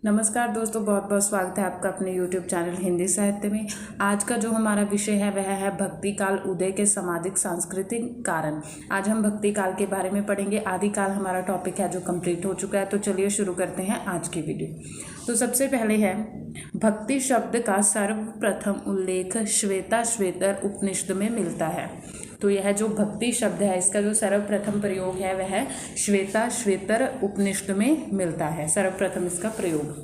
नमस्कार दोस्तों, बहुत बहुत स्वागत है आपका अपने YouTube चैनल हिंदी साहित्य में। आज का जो हमारा विषय है वह है भक्ति काल उदय के सामाजिक सांस्कृतिक कारण। आज हम भक्ति काल के बारे में पढ़ेंगे। आदिकाल हमारा टॉपिक है जो कंप्लीट हो चुका है। तो चलिए शुरू करते हैं आज की वीडियो। तो सबसे पहले है भक्ति शब्द का सर्वप्रथम उल्लेख श्वेताश्वेतर उपनिषद में मिलता है। तो यह जो भक्ति शब्द है इसका जो सर्वप्रथम प्रयोग है वह श्वेताश्वेतर उपनिषद में मिलता है। सर्वप्रथम इसका प्रयोग।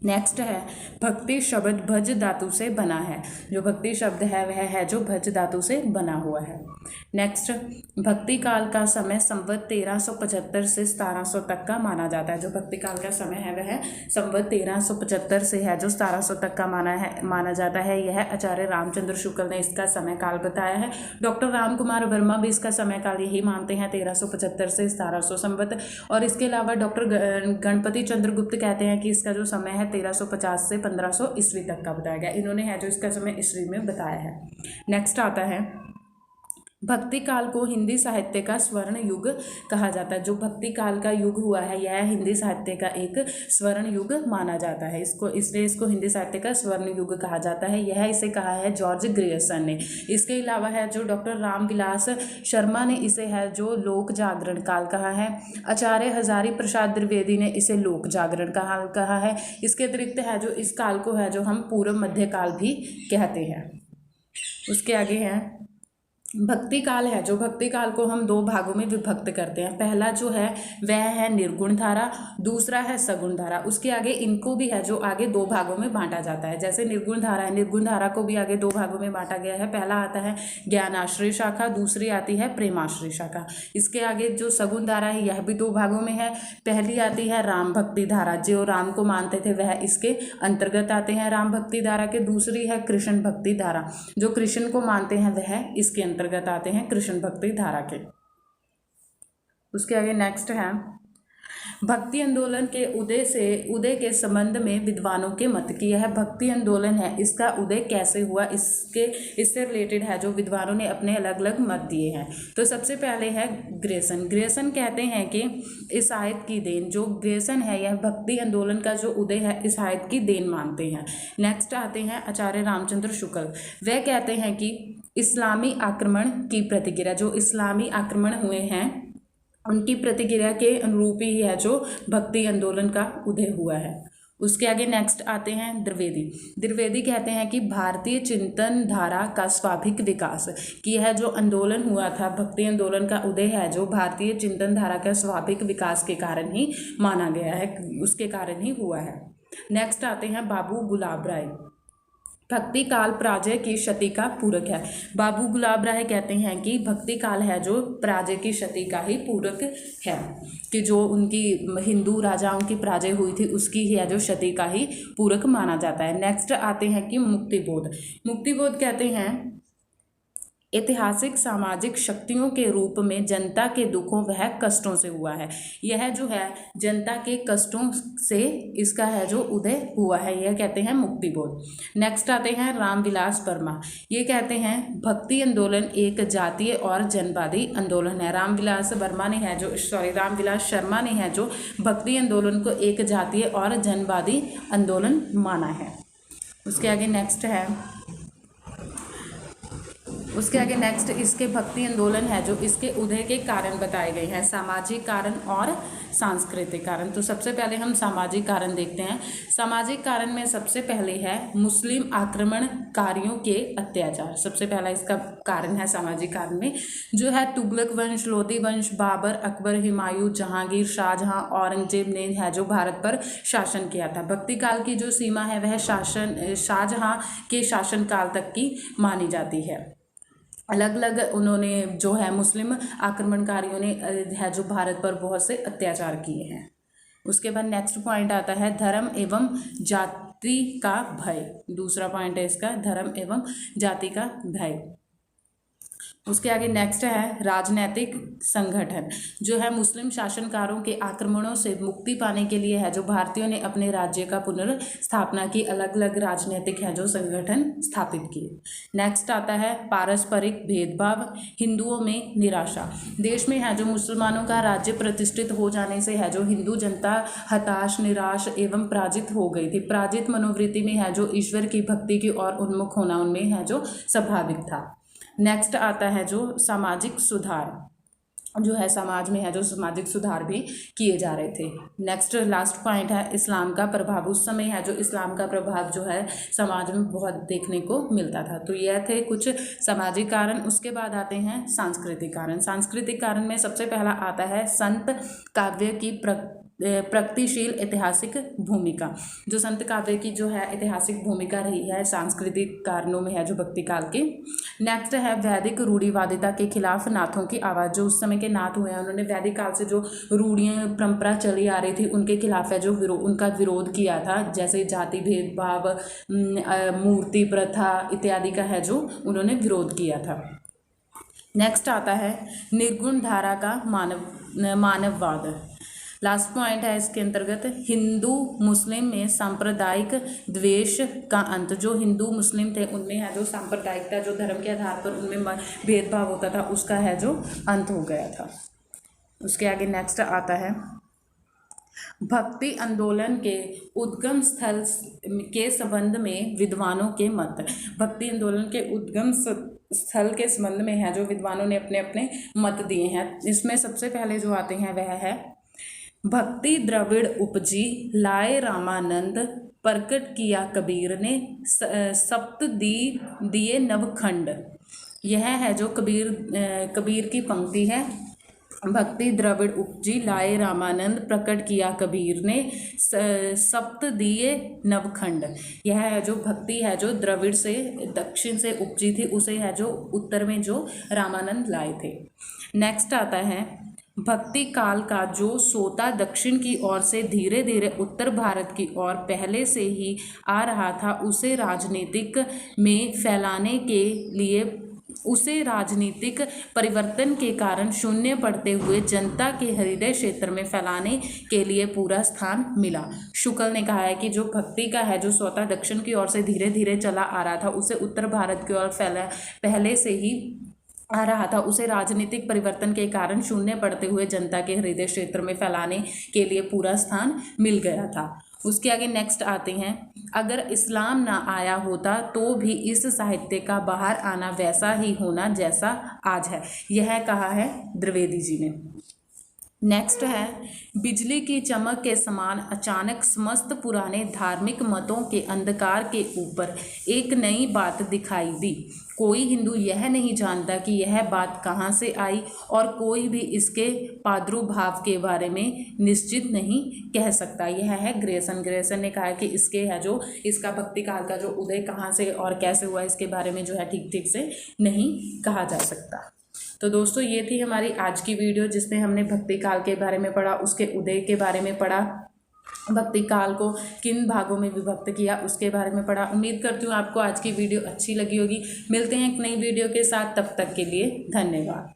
नेक्स्ट है भक्ति शब्द भज धातु से बना है। जो भक्ति शब्द है वह है जो भज धातु से बना हुआ है। नेक्स्ट, भक्ति काल का समय संवत 1375 से 1700 तक का माना जाता है। जो भक्ति काल का समय है वह संवत 1375 से है जो 1700 तक का माना जाता है। यह आचार्य रामचंद्र शुक्ल ने इसका समय काल बताया है। डॉक्टर राम कुमार वर्मा भी इसका समय काल यही मानते हैं, 1375 से 1700 संवत। और इसके अलावा डॉक्टर गणपति चंद्र गुप्त कहते हैं कि इसका जो समय है 1350 से 1500 ईस्वी तक का बताया गया। इन्होंने है जो इसका समय ईस्वी में बताया है। नेक्स्ट आता है भक्ति काल को हिंदी साहित्य का स्वर्ण युग कहा जाता है। जो भक्ति काल का युग हुआ है यह हिंदी साहित्य का एक स्वर्ण युग माना जाता है। इसलिए इसको हिंदी साहित्य का स्वर्ण युग कहा जाता है। यह इसे कहा है जॉर्ज ग्रियर्सन ने। इसके अलावा है जो डॉक्टर रामविलास शर्मा ने इसे है जो लोक जागरण काल कहा है। आचार्य हजारी प्रसाद द्विवेदी ने इसे लोक जागरण काल कहा है। इसके अतिरिक्त है जो इस काल को है जो हम पूर्व मध्य काल भी कहते हैं। उसके आगे है भक्ति काल है। जो भक्ति काल को हम दो भागों में विभक्त करते हैं। पहला जो है वह है निर्गुण धारा, दूसरा है सगुण धारा। उसके आगे इनको भी है जो आगे दो भागों में बांटा जाता है। जैसे निर्गुण धारा है, निर्गुण धारा को भी आगे दो भागों में बांटा गया है। पहला आता है ज्ञानाश्रय शाखा, दूसरी आती है प्रेमाश्रय शाखा। इसके आगे जो सगुण धारा है यह भी दो भागों में है। पहली आती है राम भक्ति धारा, जो राम को मानते थे वह इसके अंतर्गत आते हैं राम भक्ति धारा के। दूसरी है कृष्ण भक्ति धारा, जो कृष्ण को मानते हैं वह इसके अंतर्गत आते हैं कृष्ण भक्ति धारा के। उसके आगे नेक्स्ट है भक्ति आंदोलन के उदय के संबंध में विद्वानों के मत की। यह भक्ति आंदोलन है इसका उदय कैसे हुआ इससे रिलेटेड है जो विद्वानों ने अपने अलग अलग मत दिए हैं। तो सबसे पहले है ग्रेसन कहते हैं कि ईसाइत की देन। जो ग्रेसन है यह भक्ति आंदोलन का जो उदय है ईसाइत की देन मानते हैं। नेक्स्ट आते हैं आचार्य रामचंद्र शुक्ल। वह कहते हैं कि इस्लामी आक्रमण की प्रतिक्रिया, जो इस्लामी आक्रमण हुए हैं उनकी प्रतिक्रिया के अनुरूप ही है जो भक्ति आंदोलन का उदय हुआ है। उसके आगे नेक्स्ट आते हैं द्विवेदी कहते हैं कि भारतीय चिंतन धारा का स्वाभाविक विकास, कि यह जो आंदोलन हुआ था भक्ति आंदोलन का उदय है जो भारतीय चिंतन धारा का स्वाभाविक विकास के कारण ही माना गया है, उसके कारण ही हुआ है। नेक्स्ट आते हैं बाबू गुलाब राय। भक्ति काल पराजय की क्षति का पूरक है। बाबू गुलाब राय कहते हैं कि भक्ति काल है जो पराजय की क्षति का ही पूरक है, कि जो उनकी हिंदू राजाओं की पराजय हुई थी उसकी ही है जो क्षति का ही पूरक माना जाता है। नेक्स्ट आते हैं कि मुक्तिबोध कहते हैं ऐतिहासिक सामाजिक शक्तियों के रूप में जनता के दुखों वह कष्टों से हुआ है। यह जो है जनता के कष्टों से इसका है जो उदय हुआ है, यह कहते हैं मुक्तिबोध। नेक्स्ट आते हैं रामविलास वर्मा। ये कहते हैं भक्ति आंदोलन एक जातीय और जनवादी आंदोलन है। रामविलास शर्मा ने है जो भक्ति आंदोलन को एक जातीय और जनवादी आंदोलन माना है। उसके आगे नेक्स्ट इसके भक्ति आंदोलन है जो इसके उदय के कारण बताए गए हैं, सामाजिक कारण और सांस्कृतिक कारण। तो सबसे पहले हम सामाजिक कारण देखते हैं। सामाजिक कारण में सबसे पहले है मुस्लिम आक्रमणकारियों के अत्याचार। सबसे पहला इसका कारण है सामाजिक कारण में जो है तुगलक वंश, लोधी वंश, बाबर, अकबर, हुमायूं, जहांगीर, शाहजहां, औरंगजेब ने है जो भारत पर शासन किया था। भक्ति काल की जो सीमा है वह शाहजहां के शासन काल तक की मानी जाती है। अलग अलग उन्होंने जो है मुस्लिम आक्रमणकारियों ने है जो भारत पर बहुत से अत्याचार किए हैं। उसके बाद नेक्स्ट पॉइंट आता है धर्म एवं जाति का भय। दूसरा पॉइंट है इसका धर्म एवं जाति का भय। उसके आगे नेक्स्ट है राजनैतिक संगठन, जो है मुस्लिम शासनकारों के आक्रमणों से मुक्ति पाने के लिए है जो भारतीयों ने अपने राज्य का पुनर्स्थापना की अलग अलग राजनीतिक है जो संगठन स्थापित किए। नेक्स्ट आता है पारस्परिक भेदभाव, हिंदुओं में निराशा। देश में है जो मुसलमानों का राज्य प्रतिष्ठित हो जाने से है जो हिंदू जनता हताश, निराश एवं पराजित हो गई थी। पराजित मनोवृत्ति में है जो ईश्वर की भक्ति की ओर उन्मुख होना उनमें है जो स्वाभाविक था। नेक्स्ट आता है जो सामाजिक सुधार, जो है समाज में है जो सामाजिक सुधार भी किए जा रहे थे। नेक्स्ट लास्ट पॉइंट है इस्लाम का प्रभाव। उस समय है जो इस्लाम का प्रभाव जो है समाज में बहुत देखने को मिलता था। तो यह थे कुछ सामाजिक कारण। उसके बाद आते हैं सांस्कृतिक कारण। सांस्कृतिक कारण में सबसे पहला आता है संत काव्य की प्रगतिशील ऐतिहासिक भूमिका। जो संत काव्य की जो है ऐतिहासिक भूमिका रही है सांस्कृतिक कारणों में है जो भक्ति काल के। नेक्स्ट है वैदिक रूढ़िवादिता के खिलाफ नाथों की आवाज़। जो उस समय के नाथ हुए हैं उन्होंने वैदिक काल से जो रूढ़ियाँ परंपरा चली आ रही थी उनके खिलाफ है जो उनका विरोध किया था, जैसे जाति भेदभाव, मूर्ति प्रथा इत्यादि का है जो उन्होंने विरोध किया था। नेक्स्ट आता है निर्गुण धारा का मानववाद। लास्ट पॉइंट है इसके अंतर्गत हिंदू मुस्लिम में सांप्रदायिक द्वेष का अंत। जो हिंदू मुस्लिम थे उनमें है जो सांप्रदायिकता, जो धर्म के आधार पर उनमें भेदभाव होता था, उसका है जो अंत हो गया था। उसके आगे नेक्स्ट आता है भक्ति आंदोलन के उद्गम स्थल के संबंध में विद्वानों के मत। भक्ति आंदोलन के उद्गम स्थल के संबंध में है जो विद्वानों ने अपने अपने मत दिए हैं। इसमें सबसे पहले जो आते हैं वह है भक्ति द्रविड़ उपजी लाए रामानंद, प्रकट किया कबीर ने सप्त दिए नवखंड। यह है जो कबीर की पंक्ति है। भक्ति द्रविड़ उपजी लाए रामानंद, प्रकट किया कबीर ने सप्त दिए नवखंड। यह है जो भक्ति है जो द्रविड़ से दक्षिण से उपजी थी, उसे है जो उत्तर में जो रामानंद लाए थे। नेक्स्ट आता है भक्ति काल का जो सोता दक्षिण की ओर से धीरे धीरे उत्तर भारत की ओर पहले से ही आ रहा था, उसे राजनीतिक में फैलाने के लिए उसे राजनीतिक परिवर्तन के कारण शून्य पड़ते हुए जनता के हृदय क्षेत्र में फैलाने के लिए पूरा स्थान मिला। शुक्ल ने कहा है कि जो भक्ति का है जो स्वतः दक्षिण की ओर से धीरे धीरे चला आ रहा था, उसे उत्तर भारत की ओर पहले से ही आ रहा था, उसे राजनीतिक परिवर्तन के कारण शून्य पड़ते हुए जनता के हृदय क्षेत्र में फैलाने के लिए पूरा स्थान मिल गया था। उसके आगे नेक्स्ट आते हैं अगर इस्लाम ना आया होता तो भी इस साहित्य का बाहर आना वैसा ही होना जैसा आज है। यह कहा है द्विवेदी जी ने। नेक्स्ट है बिजली की चमक के समान अचानक समस्त पुराने धार्मिक मतों के अंधकार के ऊपर एक नई बात दिखाई दी। कोई हिंदू यह नहीं जानता कि यह बात कहाँ से आई और कोई भी इसके प्रादुर्भाव के बारे में निश्चित नहीं कह सकता। यह है ग्रेसन ने कहा है कि इसके है जो इसका भक्ति काल का जो उदय कहाँ से और कैसे हुआ इसके बारे में जो है ठीक से नहीं कहा जा सकता। तो दोस्तों ये थी हमारी आज की वीडियो जिसमें हमने भक्ति काल के बारे में पढ़ा, उसके उदय के बारे में पढ़ा, भक्ति काल को किन भागों में विभक्त किया उसके बारे में पढ़ा। उम्मीद करती हूँ आपको आज की वीडियो अच्छी लगी होगी। मिलते हैं एक नई वीडियो के साथ, तब तक के लिए धन्यवाद।